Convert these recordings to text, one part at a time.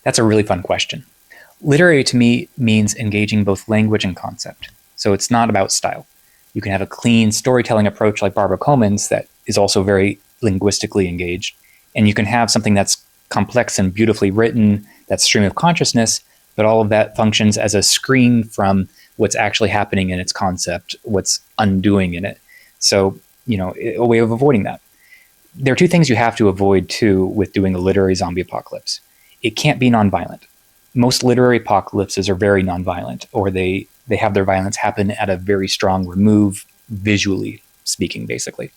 That's a really fun question. Literary to me means engaging both language and concept. So it's not about style. You can have a clean storytelling approach like Barbara Coleman's that is also very linguistically engaged. And you can have something that's complex and beautifully written, that stream of consciousness, but all of that functions as a screen from what's actually happening in its concept, what's undoing in it. So, a way of avoiding that. There are two things you have to avoid, too, with doing a literary zombie apocalypse. It can't be nonviolent. Most literary apocalypses are very nonviolent, or they have their violence happen at a very strong remove, visually speaking, basically.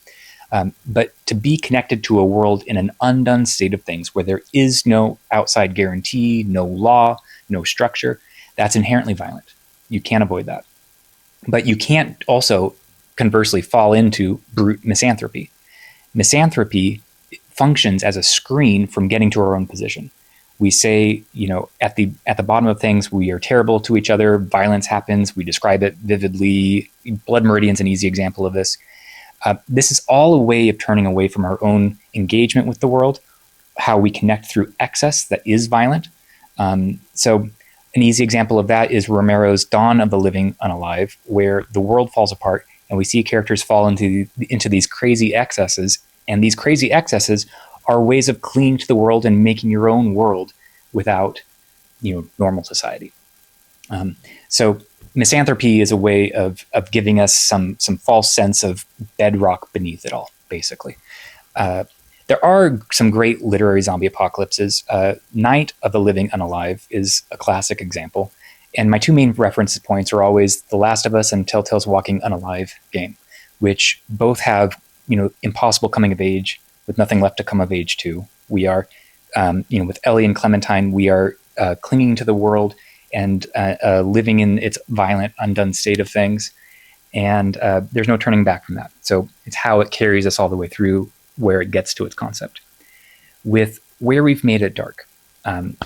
But to be connected to a world in an undone state of things where there is no outside guarantee, no law, no structure, that's inherently violent. You can't avoid that. But you can't also, conversely, fall into brute misanthropy. Misanthropy functions as a screen from getting to our own position. We say, at the bottom of things, we are terrible to each other. Violence happens. We describe it vividly. Blood Meridian's an easy example of this. This is all a way of turning away from our own engagement with the world, how we connect through excess that is violent. So an easy example of that is Romero's Dawn of the Living Unalive, where the world falls apart and we see characters fall into these crazy excesses. And these crazy excesses are ways of clinging to the world and making your own world without, normal society. So misanthropy is a way of giving us some false sense of bedrock beneath it all, basically. There are some great literary zombie apocalypses. Night of the Living Unalive is a classic example. And my two main reference points are always The Last of Us and Telltale's Walking Unalive game, which both have, impossible coming of age with nothing left to come of age to. We are, with Ellie and Clementine, we are clinging to the world and living in its violent, undone state of things. And there's no turning back from that. So it's how it carries us all the way through where it gets to its concept. With Where We've Made It Dark,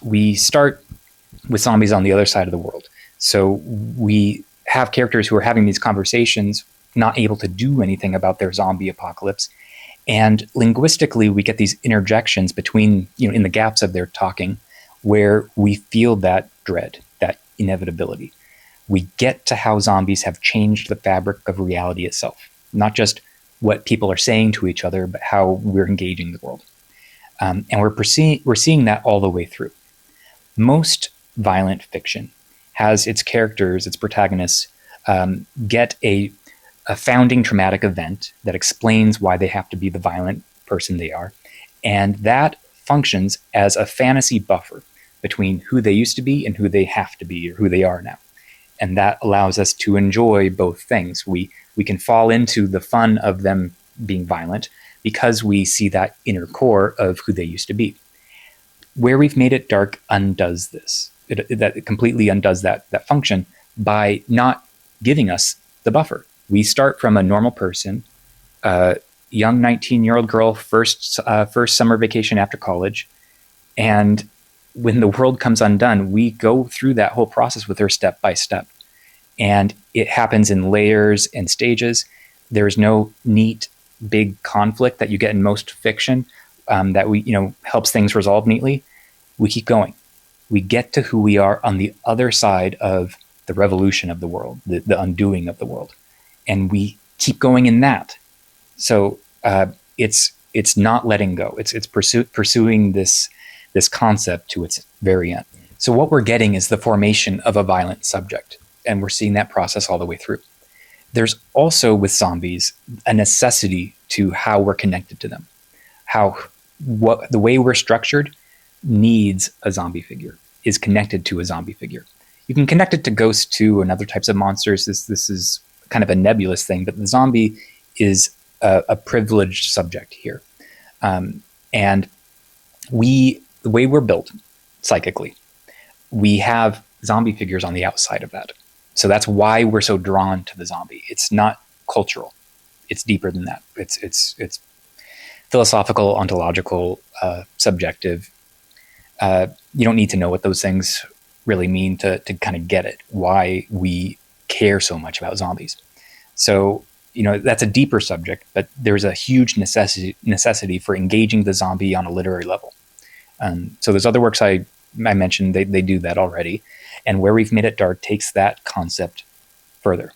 we start with zombies on the other side of the world. So we have characters who are having these conversations, not able to do anything about their zombie apocalypse. And linguistically, we get these interjections between, in the gaps of their talking, where we feel that dread, that inevitability. We get to how zombies have changed the fabric of reality itself, not just what people are saying to each other, but how we're engaging the world. And we're seeing that all the way through. Most violent fiction has its characters, its protagonists, get a founding traumatic event that explains why they have to be the violent person they are. And that functions as a fantasy buffer between who they used to be and who they have to be or who they are now. And that allows us to enjoy both things. We can fall into the fun of them being violent because we see that inner core of who they used to be. Where We've Made It Dark undoes this. It completely undoes that function by not giving us the buffer. We start from a normal person, young 19-year-old girl, first summer vacation after college. And when the world comes undone, we go through that whole process with her step by step. And it happens in layers and stages. There's no neat, big conflict that you get in most fiction that helps things resolve neatly. We keep going. We get to who we are on the other side of the revolution of the world, the undoing of the world. And we keep going in that. So it's not letting go. It's pursuing this concept to its very end. So what we're getting is the formation of a violent subject. And we're seeing that process all the way through. There's also, with zombies, a necessity to how we're connected to them. The way we're structured needs a zombie figure, is connected to a zombie figure. You can connect it to ghosts too and other types of monsters. This is kind of a nebulous thing, but the zombie is a privileged subject here. And the way we're built psychically, we have zombie figures on the outside of that. So that's why we're so drawn to the zombie. It's not cultural. It's deeper than that. It's philosophical, ontological, subjective. You don't need to know what those things really mean to kind of get it, why we care so much about zombies. So, that's a deeper subject, but there's a huge necessity for engaging the zombie on a literary level. So there's other works I I mentioned they do that already. And Where We've Made It Dark takes that concept further.